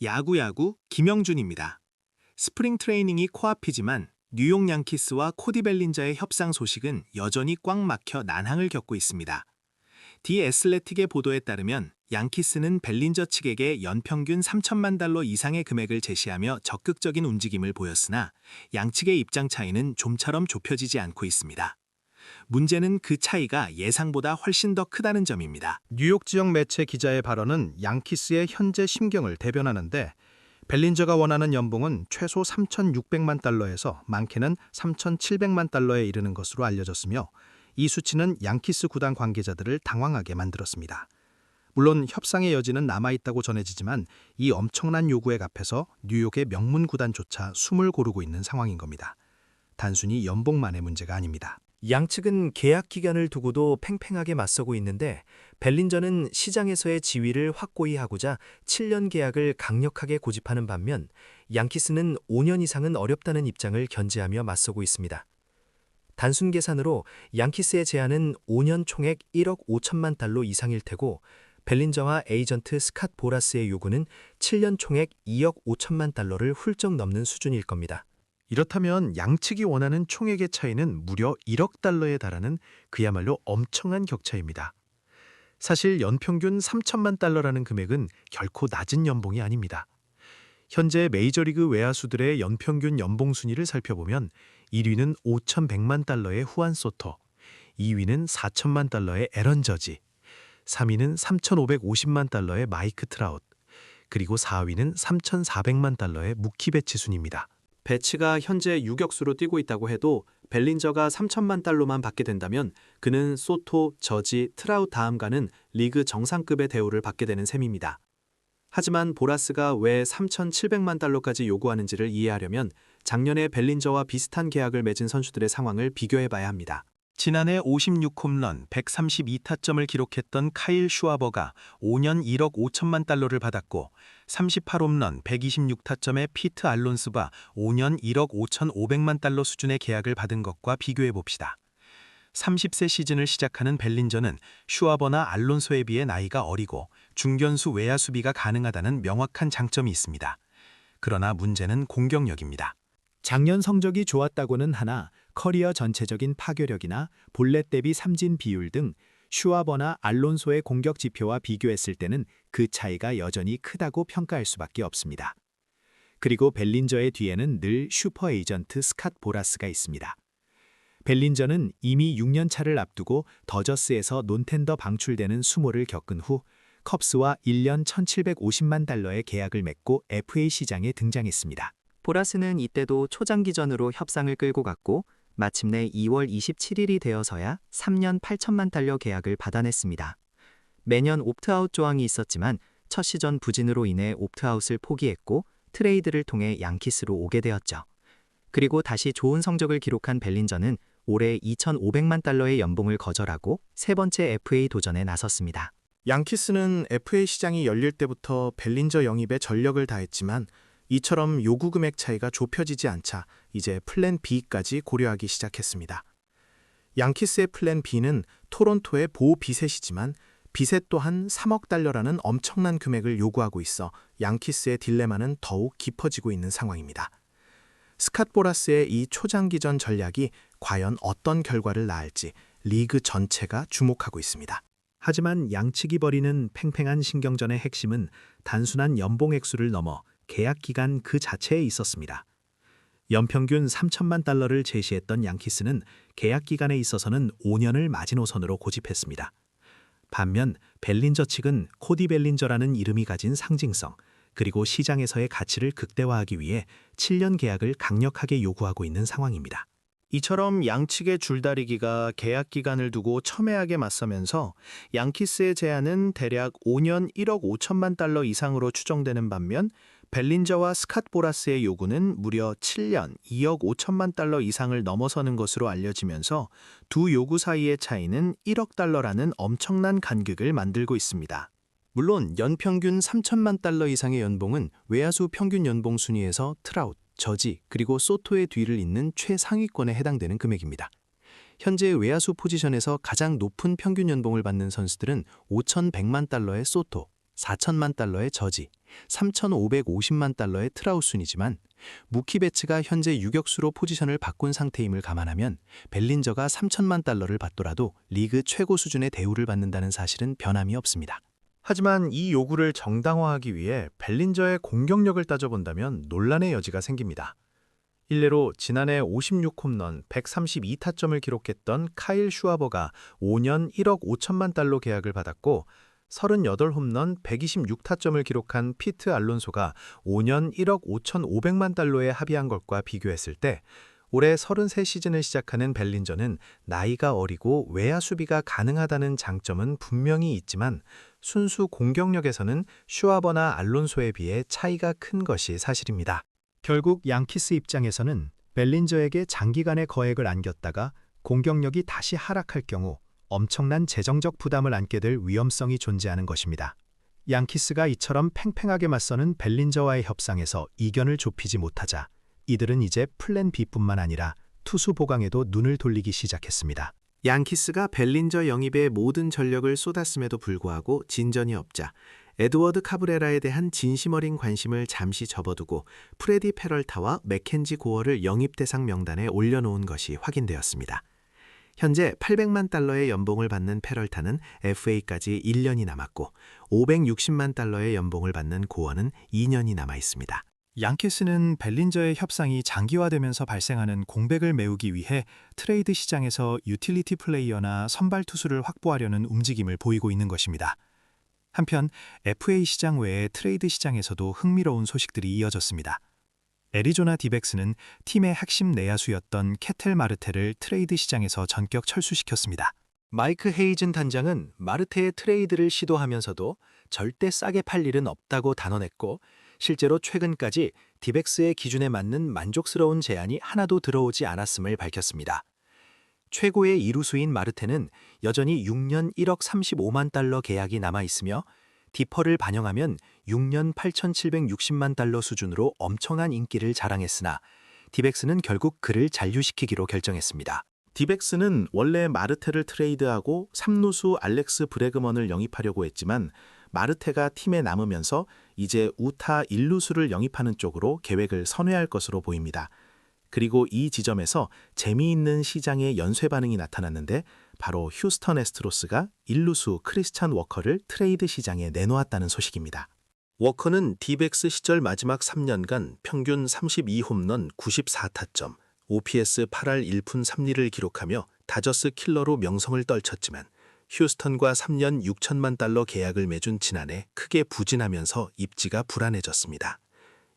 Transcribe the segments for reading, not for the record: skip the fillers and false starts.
야구 김영준입니다. 스프링 트레이닝이 코앞이지만 뉴욕 양키스와 코디 벨린저의 협상 소식은 여전히 꽉 막혀 난항을 겪고 있습니다. 디 애슬레틱의 보도에 따르면 양키스는 벨린저 측에게 연평균 3천만 달러 이상의 금액을 제시하며 적극적인 움직임을 보였으나 양측의 입장 차이는 좀처럼 좁혀지지 않고 있습니다. 문제는 그 차이가 예상보다 훨씬 더 크다는 점입니다. 뉴욕 지역 매체 기자의 발언은 양키스의 현재 심경을 대변하는데 벨린저가 원하는 연봉은 최소 3,600만 달러에서 많게는 3,700만 달러에 이르는 것으로 알려졌으며 이 수치는 양키스 구단 관계자들을 당황하게 만들었습니다. 물론 협상의 여지는 남아있다고 전해지지만 이 엄청난 요구액 앞에서 뉴욕의 명문 구단조차 숨을 고르고 있는 상황인 겁니다. 단순히 연봉만의 문제가 아닙니다. 양측은 계약 기간을 두고도 팽팽하게 맞서고 있는데 벨린저는 시장에서의 지위를 확고히 하고자 7년 계약을 강력하게 고집하는 반면 양키스는 5년 이상은 어렵다는 입장을 견지하며 맞서고 있습니다. 단순 계산으로 양키스의 제안은 5년 총액 1억 5천만 달러 이상일 테고 벨린저와 에이전트 스캇 보라스의 요구는 7년 총액 2억 5천만 달러를 훌쩍 넘는 수준일 겁니다. 이렇다면 양측이 원하는 총액의 차이는 무려 1억 달러에 달하는 그야말로 엄청난 격차입니다. 사실 연평균 3천만 달러라는 금액은 결코 낮은 연봉이 아닙니다. 현재 메이저리그 외야수들의 연평균 연봉 순위를 살펴보면 1위는 5,100만 달러의 후안 소토, 2위는 4천만 달러의 에런 저지, 3위는 3,550만 달러의 마이크 트라웃, 그리고 4위는 3,400만 달러의 무키 베츠 순입니다. 베츠가 현재 유격수로 뛰고 있다고 해도 벨린저가 3천만 달러만 받게 된다면 그는 소토, 저지, 트라웃 다음가는 리그 정상급의 대우를 받게 되는 셈입니다. 하지만 보라스가 왜 3,700만 달러까지 요구하는지를 이해하려면 작년에 벨린저와 비슷한 계약을 맺은 선수들의 상황을 비교해봐야 합니다. 지난해 56홈런 132타점을 기록했던 카일 슈와버가 5년 1억 5천만 달러를 받았고 38홈런 126타점의 피트 알론스가 5년 1억 5,500만 달러 수준의 계약을 받은 것과 비교해봅시다. 30세 시즌을 시작하는 벨린저는 슈와버나 알론소에 비해 나이가 어리고 중견수 외야 수비가 가능하다는 명확한 장점이 있습니다. 그러나 문제는 공격력입니다. 작년 성적이 좋았다고는 하나 커리어 전체적인 파괴력이나 볼넷 대비 삼진 비율 등 슈와버나 알론소의 공격 지표와 비교했을 때는 그 차이가 여전히 크다고 평가할 수밖에 없습니다. 그리고 벨린저의 뒤에는 늘 슈퍼 에이전트 스캇 보라스가 있습니다. 벨린저는 이미 6년 차를 앞두고 더저스에서 논텐더 방출되는 수모를 겪은 후 컵스와 1년 1,750만 달러의 계약을 맺고 FA 시장에 등장했습니다. 보라스는 이때도 초장기전으로 협상을 끌고 갔고 마침내 2월 27일이 되어서야 3년 8천만 달러 계약을 받아냈습니다. 매년 옵트아웃 조항이 있었지만 첫 시전 부진으로 인해 옵트아웃을 포기했고 트레이드를 통해 양키스로 오게 되었죠. 그리고 다시 좋은 성적을 기록한 벨린저는 올해 2,500만 달러의 연봉을 거절하고 세 번째 FA 도전에 나섰습니다. 양키스는 FA 시장이 열릴 때부터 벨린저 영입에 전력을 다했지만 이처럼 요구 금액 차이가 좁혀지지 않자 이제 플랜 B까지 고려하기 시작했습니다. 양키스의 플랜 B는 토론토의 보호 비셋이지만 비셋 또한 3억 달러라는 엄청난 금액을 요구하고 있어 양키스의 딜레마는 더욱 깊어지고 있는 상황입니다. 스캇 보라스의 이 초장기전 전략이 과연 어떤 결과를 낳을지 리그 전체가 주목하고 있습니다. 하지만 양측이 벌이는 팽팽한 신경전의 핵심은 단순한 연봉 액수를 넘어 계약 기간 그 자체에 있었습니다. 연평균 3천만 달러를 제시했던 양키스는 계약 기간에 있어서는 5년을 마지노선으로 고집했습니다. 반면 벨린저 측은 코디 벨린저라는 이름이 가진 상징성, 그리고 시장에서의 가치를 극대화하기 위해 7년 계약을 강력하게 요구하고 있는 상황입니다. 이처럼 양측의 줄다리기가 계약 기간을 두고 첨예하게 맞서면서 양키스의 제안은 대략 5년 1억 5천만 달러 이상으로 추정되는 반면 벨린저와 스캇 보라스의 요구는 무려 7년 2억 5천만 달러 이상을 넘어서는 것으로 알려지면서 두 요구 사이의 차이는 1억 달러라는 엄청난 간극을 만들고 있습니다. 물론 연평균 3천만 달러 이상의 연봉은 외야수 평균 연봉 순위에서 트라웃, 저지, 그리고 소토의 뒤를 잇는 최상위권에 해당되는 금액입니다. 현재 외야수 포지션에서 가장 높은 평균 연봉을 받는 선수들은 5,100만 달러의 소토, 4천만 달러의 저지, 3,550만 달러의 트라우슨이지만 무키 베츠가 현재 유격수로 포지션을 바꾼 상태임을 감안하면 벨린저가 3천만 달러를 받더라도 리그 최고 수준의 대우를 받는다는 사실은 변함이 없습니다. 하지만 이 요구를 정당화하기 위해 벨린저의 공격력을 따져본다면 논란의 여지가 생깁니다. 일례로 지난해 56홈런 132타점을 기록했던 카일 슈와버가 5년 1억 5천만 달러 계약을 받았고 38홈런 126타점을 기록한 피트 알론소가 5년 1억 5,500만 달러에 합의한 것과 비교했을 때 올해 33시즌을 시작하는 벨린저는 나이가 어리고 외야 수비가 가능하다는 장점은 분명히 있지만 순수 공격력에서는 슈와버나 알론소에 비해 차이가 큰 것이 사실입니다. 결국 양키스 입장에서는 벨린저에게 장기간의 거액을 안겼다가 공격력이 다시 하락할 경우 엄청난 재정적 부담을 안게 될 위험성이 존재하는 것입니다. 양키스가 이처럼 팽팽하게 맞서는 벨린저와의 협상에서 이견을 좁히지 못하자 이들은 이제 플랜 B뿐만 아니라 투수 보강에도 눈을 돌리기 시작했습니다. 양키스가 벨린저 영입에 모든 전력을 쏟았음에도 불구하고 진전이 없자 에드워드 카브레라에 대한 진심 어린 관심을 잠시 접어두고 프레디 페럴타와 맥켄지 고어를 영입 대상 명단에 올려놓은 것이 확인되었습니다. 현재 800만 달러의 연봉을 받는 페럴타는 FA까지 1년이 남았고 560만 달러의 연봉을 받는 고어는 2년이 남아 있습니다. 양키스는 벨린저의 협상이 장기화되면서 발생하는 공백을 메우기 위해 트레이드 시장에서 유틸리티 플레이어나 선발 투수를 확보하려는 움직임을 보이고 있는 것입니다. 한편 FA 시장 외의 트레이드 시장에서도 흥미로운 소식들이 이어졌습니다. 애리조나 디백스는 팀의 핵심 내야수였던 케텔 마르테를 트레이드 시장에서 전격 철수시켰습니다. 마이크 헤이즌 단장은 마르테의 트레이드를 시도하면서도 절대 싸게 팔 일은 없다고 단언했고 실제로 최근까지 디백스의 기준에 맞는 만족스러운 제안이 하나도 들어오지 않았음을 밝혔습니다. 최고의 이루수인 마르테는 여전히 6년 1억 35만 달러 계약이 남아있으며 디퍼를 반영하면 6년 8,760만 달러 수준으로 엄청난 인기를 자랑했으나 디백스는 결국 그를 잔류시키기로 결정했습니다. 디백스는 원래 마르테를 트레이드하고 3루수 알렉스 브레그먼을 영입하려고 했지만 마르테가 팀에 남으면서 이제 우타 1루수를 영입하는 쪽으로 계획을 선회할 것으로 보입니다. 그리고 이 지점에서 재미있는 시장의 연쇄 반응이 나타났는데 바로 휴스턴 애스트로스가 1루수 크리스찬 워커를 트레이드 시장에 내놓았다는 소식입니다. 워커는 디백스 시절 마지막 3년간 평균 32홈런 94타점, OPS 8할 1푼 3리를 기록하며 다저스 킬러로 명성을 떨쳤지만 휴스턴과 3년 6천만 달러 계약을 맺은 지난해 크게 부진하면서 입지가 불안해졌습니다.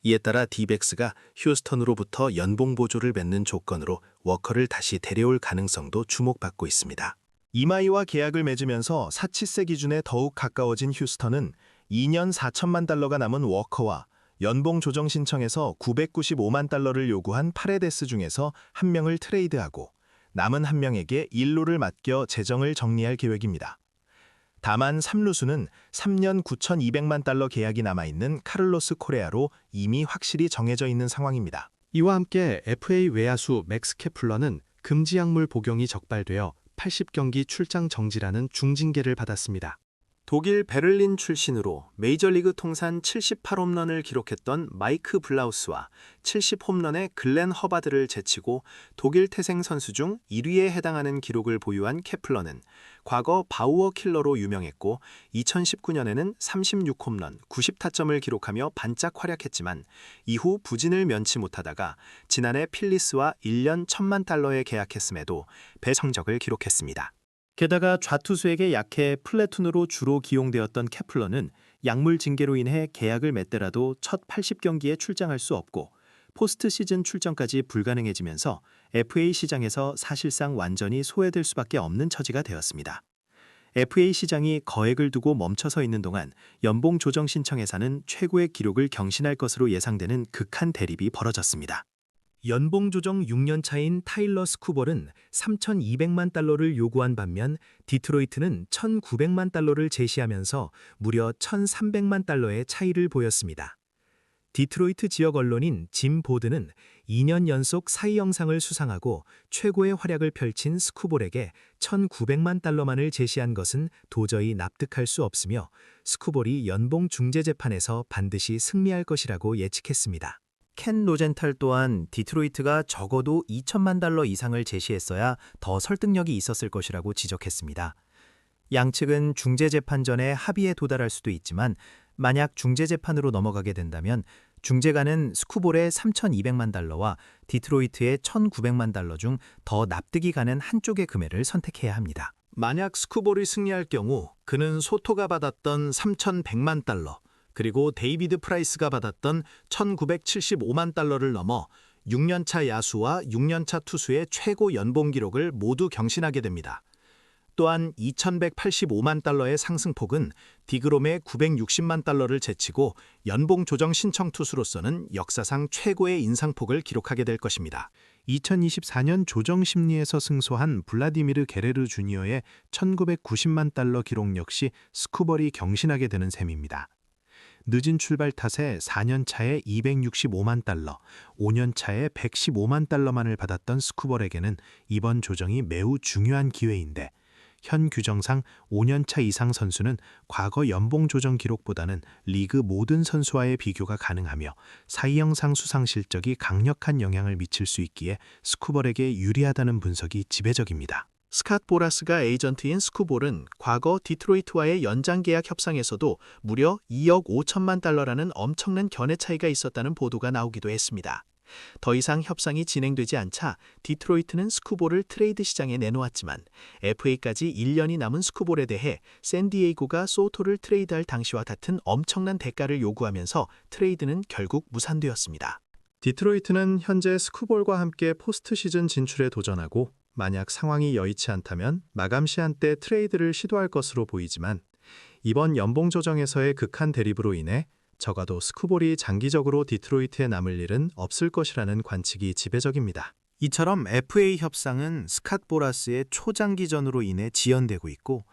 이에 따라 디백스가 휴스턴으로부터 연봉 보조를 맺는 조건으로 워커를 다시 데려올 가능성도 주목받고 있습니다. 이마이와 계약을 맺으면서 사치세 기준에 더욱 가까워진 휴스턴은 2년 4천만 달러가 남은 워커와 연봉 조정 신청에서 995만 달러를 요구한 파레데스 중에서 한 명을 트레이드하고 남은 한 명에게 1루를 맡겨 재정을 정리할 계획입니다. 다만 3루수는 3년 9,200만 달러 계약이 남아있는 카를로스 코레아로 이미 확실히 정해져 있는 상황입니다. 이와 함께 FA 외야수 맥스 케플러는 금지 약물 복용이 적발되어 80경기 출장 정지라는 중징계를 받았습니다. 독일 베를린 출신으로 메이저리그 통산 78홈런을 기록했던 마이크 블라우스와 70홈런의 글렌 허바드를 제치고 독일 태생 선수 중 1위에 해당하는 기록을 보유한 케플러는 과거 바우어 킬러로 유명했고 2019년에는 36홈런 90타점을 기록하며 반짝 활약했지만 이후 부진을 면치 못하다가 지난해 필리스와 1년 1,000만 달러에 계약했음에도 배성적을 기록했습니다. 게다가 좌투수에게 약해 플래툰으로 주로 기용되었던 케플러는 약물 징계로 인해 계약을 맺더라도 첫 80경기에 출장할 수 없고 포스트 시즌 출전까지 불가능해지면서 FA 시장에서 사실상 완전히 소외될 수밖에 없는 처지가 되었습니다. FA 시장이 거액을 두고 멈춰서 있는 동안 연봉 조정 신청에서는 최고의 기록을 경신할 것으로 예상되는 극한 대립이 벌어졌습니다. 연봉 조정 6년 차인 타일러 스쿠벌은 3,200만 달러를 요구한 반면 디트로이트는 1,900만 달러를 제시하면서 무려 1,300만 달러의 차이를 보였습니다. 디트로이트 지역 언론인 짐 보드는 2년 연속 사이 영상을 수상하고 최고의 활약을 펼친 스쿠볼에게 1,900만 달러만을 제시한 것은 도저히 납득할 수 없으며 스쿠볼이 연봉 중재 재판에서 반드시 승리할 것이라고 예측했습니다. 켄 로젠탈 또한 디트로이트가 적어도 2천만 달러 이상을 제시했어야 더 설득력이 있었을 것이라고 지적했습니다. 양측은 중재재판 전에 합의에 도달할 수도 있지만 만약 중재재판으로 넘어가게 된다면 중재관은 스쿠볼의 3,200만 달러와 디트로이트의 1,900만 달러 중 더 납득이 가는 한쪽의 금액을 선택해야 합니다. 만약 스쿠볼이 승리할 경우 그는 소토가 받았던 3,100만 달러, 그리고 데이비드 프라이스가 받았던 1,975만 달러를 넘어 6년차 야수와 6년차 투수의 최고 연봉 기록을 모두 경신하게 됩니다. 또한 2,185만 달러의 상승폭은 디그롬의 960만 달러를 제치고 연봉 조정 신청 투수로서는 역사상 최고의 인상폭을 기록하게 될 것입니다. 2024년 조정 심리에서 승소한 블라디미르 게레르 주니어의 1990만 달러 기록 역시 스쿠볼이 경신하게 되는 셈입니다. 늦은 출발 탓에 4년 차에 265만 달러, 5년 차에 115만 달러만을 받았던 스쿠볼에게는 이번 조정이 매우 중요한 기회인데 현 규정상 5년차 이상 선수는 과거 연봉 조정 기록보다는 리그 모든 선수와의 비교가 가능하며 사이 영상 수상 실적이 강력한 영향을 미칠 수 있기에 스쿠볼에게 유리하다는 분석이 지배적입니다. 스캇 보라스가 에이전트인 스쿠볼은 과거 디트로이트와의 연장 계약 협상에서도 무려 2억 5천만 달러라는 엄청난 견해 차이가 있었다는 보도가 나오기도 했습니다. 더 이상 협상이 진행되지 않자 디트로이트는 스쿠볼을 트레이드 시장에 내놓았지만 FA까지 1년이 남은 스쿠볼에 대해 샌디에이고가 소토를 트레이드할 당시와 같은 엄청난 대가를 요구하면서 트레이드는 결국 무산되었습니다. 디트로이트는 현재 스쿠볼과 함께 포스트 시즌 진출에 도전하고 만약 상황이 여의치 않다면 마감 시한 때 트레이드를 시도할 것으로 보이지만 이번 연봉 조정에서의 극한 대립으로 인해 적어도 스쿠볼이 장기적으로 디트로이트에 남을 일은 없을 것이라는 관측이 지배적입니다. 이처럼 FA 협상은 스캇 보라스의 초장기전으로 인해 지연되고 있고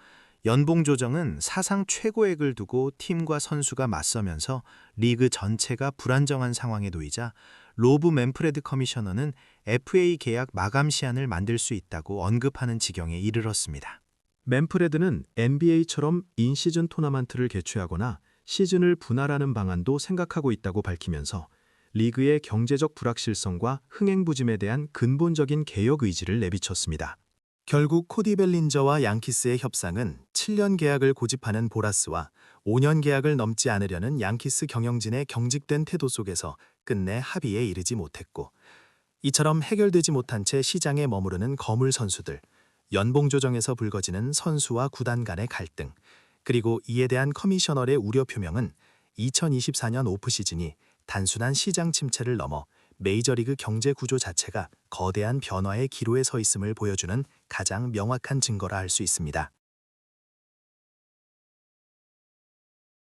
연봉 조정은 사상 최고액을 두고 팀과 선수가 맞서면서 리그 전체가 불안정한 상황에 놓이자 로브 맨프레드 커미셔너는 FA 계약 마감 시한을 만들 수 있다고 언급하는 지경에 이르렀습니다. 맨프레드는 NBA처럼 인시즌 토너먼트를 개최하거나 시즌을 분할하는 방안도 생각하고 있다고 밝히면서 리그의 경제적 불확실성과 흥행부짐에 대한 근본적인 개혁 의지를 내비쳤습니다. 결국 코디 벨린저와 양키스의 협상은 7년 계약을 고집하는 보라스와 5년 계약을 넘지 않으려는 양키스 경영진의 경직된 태도 속에서 끝내 합의에 이르지 못했고, 이처럼 해결되지 못한 채 시장에 머무르는 거물 선수들, 연봉 조정에서 불거지는 선수와 구단 간의 갈등, 그리고 이에 대한 커미셔널의 우려 표명은 2024년 오프시즌이 단순한 시장 침체를 넘어 메이저리그 경제 구조 자체가 거대한 변화의 기로에 서 있음을 보여주는 가장 명확한 증거라 할 수 있습니다.